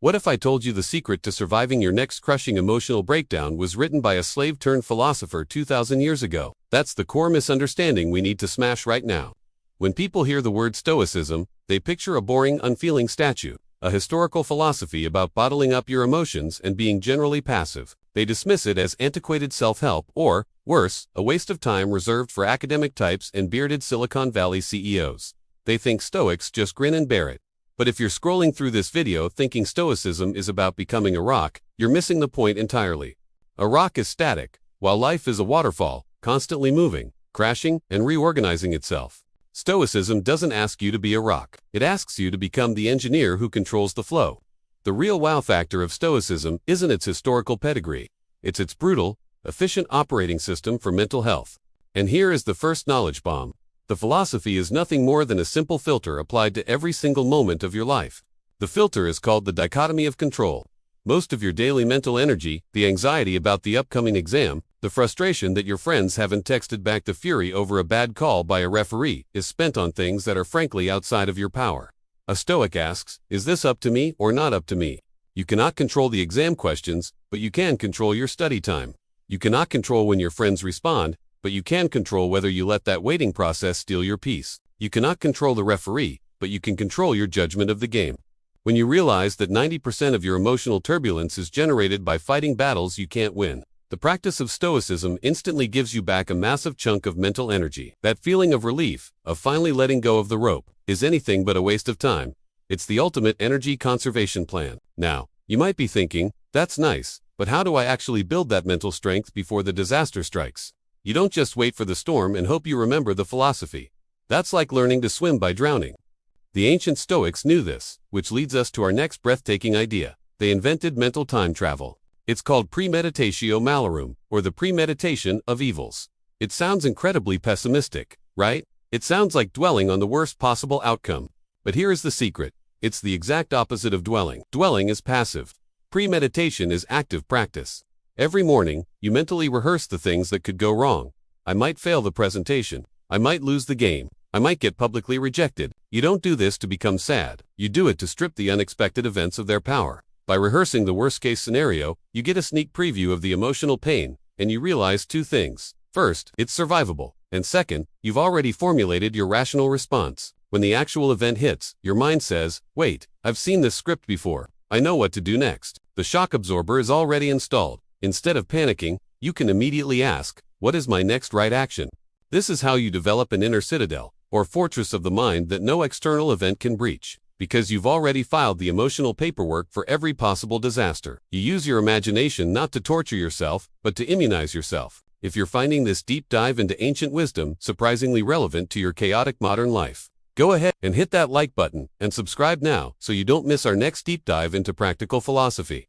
What if I told you the secret to surviving your next crushing emotional breakdown was written by a slave-turned-philosopher 2,000 years ago? That's the core misunderstanding we need to smash right now. When people hear the word Stoicism, they picture a boring, unfeeling statue, a historical philosophy about bottling up your emotions and being generally passive. They dismiss it as antiquated self-help or, worse, a waste of time reserved for academic types and bearded Silicon Valley CEOs. They think Stoics just grin and bear it. But if you're scrolling through this video thinking Stoicism is about becoming a rock, you're missing the point entirely. A rock is static, while life is a waterfall, constantly moving, crashing, and reorganizing itself. Stoicism doesn't ask you to be a rock. It asks you to become the engineer who controls the flow. The real wow factor of Stoicism isn't its historical pedigree. It's its brutal, efficient operating system for mental health. And here is the first knowledge bomb. The philosophy is nothing more than a simple filter applied to every single moment of your life. The filter is called the Dichotomy of Control. Most of your daily mental energy, the anxiety about the upcoming exam, the frustration that your friends haven't texted back, the fury over a bad call by a referee, is spent on things that are frankly outside of your power. A Stoic asks, is this up to me or not up to me? You cannot control the exam questions, but you can control your study time. You cannot control when your friends respond, but you can control whether you let that waiting process steal your peace. You cannot control the referee, but you can control your judgment of the game. When you realize that 90% of your emotional turbulence is generated by fighting battles you can't win, the practice of Stoicism instantly gives you back a massive chunk of mental energy. That feeling of relief, of finally letting go of the rope, is anything but a waste of time. It's the ultimate energy conservation plan. Now, you might be thinking, that's nice, but how do I actually build that mental strength before the disaster strikes? You don't just wait for the storm and hope you remember the philosophy. That's like learning to swim by drowning. The ancient Stoics knew this, which leads us to our next breathtaking idea. They invented mental time travel. It's called Premeditatio Malorum, or the premeditation of evils. It sounds incredibly pessimistic, right? It sounds like dwelling on the worst possible outcome. But here is the secret. It's the exact opposite of dwelling. Dwelling is passive. Premeditation is active practice. Every morning, you mentally rehearse the things that could go wrong. I might fail the presentation. I might lose the game. I might get publicly rejected. You don't do this to become sad. You do it to strip the unexpected events of their power. By rehearsing the worst-case scenario, you get a sneak preview of the emotional pain, and you realize two things. First, it's survivable. And second, you've already formulated your rational response. When the actual event hits, your mind says, wait, I've seen this script before. I know what to do next. The shock absorber is already installed. Instead of panicking, you can immediately ask, what is my next right action? This is how you develop an inner citadel, or fortress of the mind that no external event can breach. Because you've already filed the emotional paperwork for every possible disaster. You use your imagination not to torture yourself, but to immunize yourself. If you're finding this deep dive into ancient wisdom surprisingly relevant to your chaotic modern life, go ahead and hit that like button and subscribe now so you don't miss our next deep dive into practical philosophy.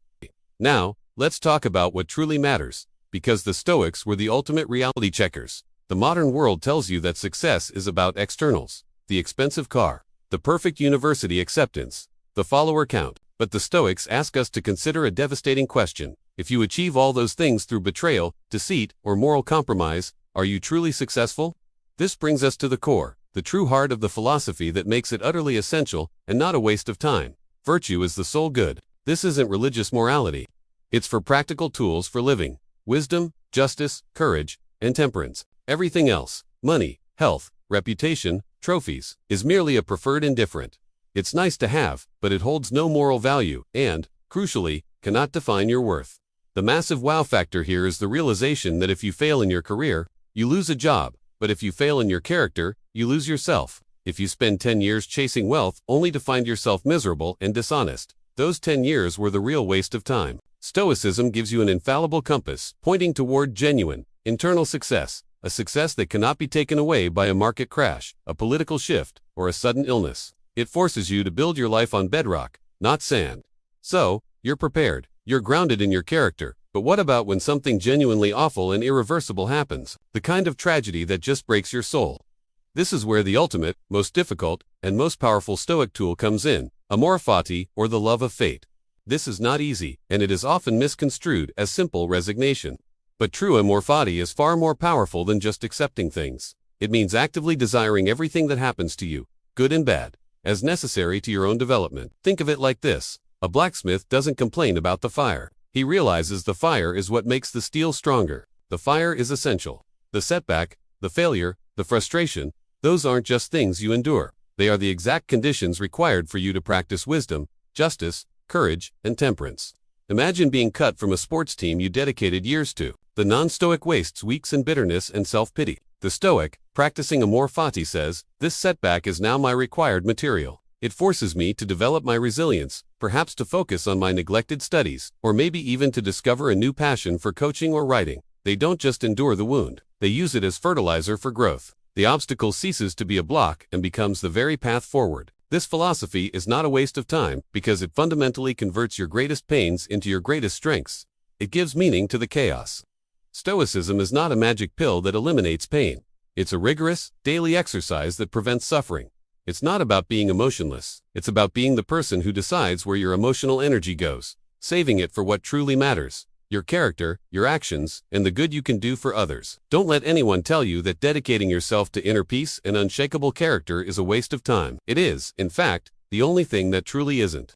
Now, let's talk about what truly matters, because the Stoics were the ultimate reality checkers. The modern world tells you that success is about externals, the expensive car, the perfect university acceptance, the follower count. But the Stoics ask us to consider a devastating question. If you achieve all those things through betrayal, deceit, or moral compromise, are you truly successful? This brings us to the core, the true heart of the philosophy that makes it utterly essential and not a waste of time. Virtue is the sole good. This isn't religious morality. It's for practical tools for living. Wisdom, justice, courage, and temperance. Everything else, money, health, reputation, trophies, is merely a preferred indifferent. It's nice to have, but it holds no moral value and, crucially, cannot define your worth. The massive wow factor here is the realization that if you fail in your career, you lose a job, but if you fail in your character, you lose yourself. If you spend 10 years chasing wealth only to find yourself miserable and dishonest, those 10 years were the real waste of time. Stoicism gives you an infallible compass pointing toward genuine, internal success, a success that cannot be taken away by a market crash, a political shift, or a sudden illness. It forces you to build your life on bedrock, not sand. So, you're prepared, you're grounded in your character, but what about when something genuinely awful and irreversible happens? The kind of tragedy that just breaks your soul. This is where the ultimate, most difficult, and most powerful Stoic tool comes in, Amor Fati, or the love of fate. This is not easy, and it is often misconstrued as simple resignation. But true Amor Fati is far more powerful than just accepting things. It means actively desiring everything that happens to you, good and bad, as necessary to your own development. Think of it like this. A blacksmith doesn't complain about the fire. He realizes the fire is what makes the steel stronger. The fire is essential. The setback, the failure, the frustration, those aren't just things you endure. They are the exact conditions required for you to practice wisdom, justice, courage, and temperance. Imagine being cut from a sports team you dedicated years to. The non-Stoic wastes weeks in bitterness and self-pity. The Stoic, practicing Amor Fati, says, "This setback is now my required material. It forces me to develop my resilience, perhaps to focus on my neglected studies, or maybe even to discover a new passion for coaching or writing." They don't just endure the wound. They use it as fertilizer for growth. The obstacle ceases to be a block and becomes the very path forward. This philosophy is not a waste of time because it fundamentally converts your greatest pains into your greatest strengths. It gives meaning to the chaos. Stoicism is not a magic pill that eliminates pain. It's a rigorous, daily exercise that prevents suffering. It's not about being emotionless. It's about being the person who decides where your emotional energy goes, saving it for what truly matters: your character, your actions, and the good you can do for others. Don't let anyone tell you that dedicating yourself to inner peace and unshakable character is a waste of time. It is, in fact, the only thing that truly isn't.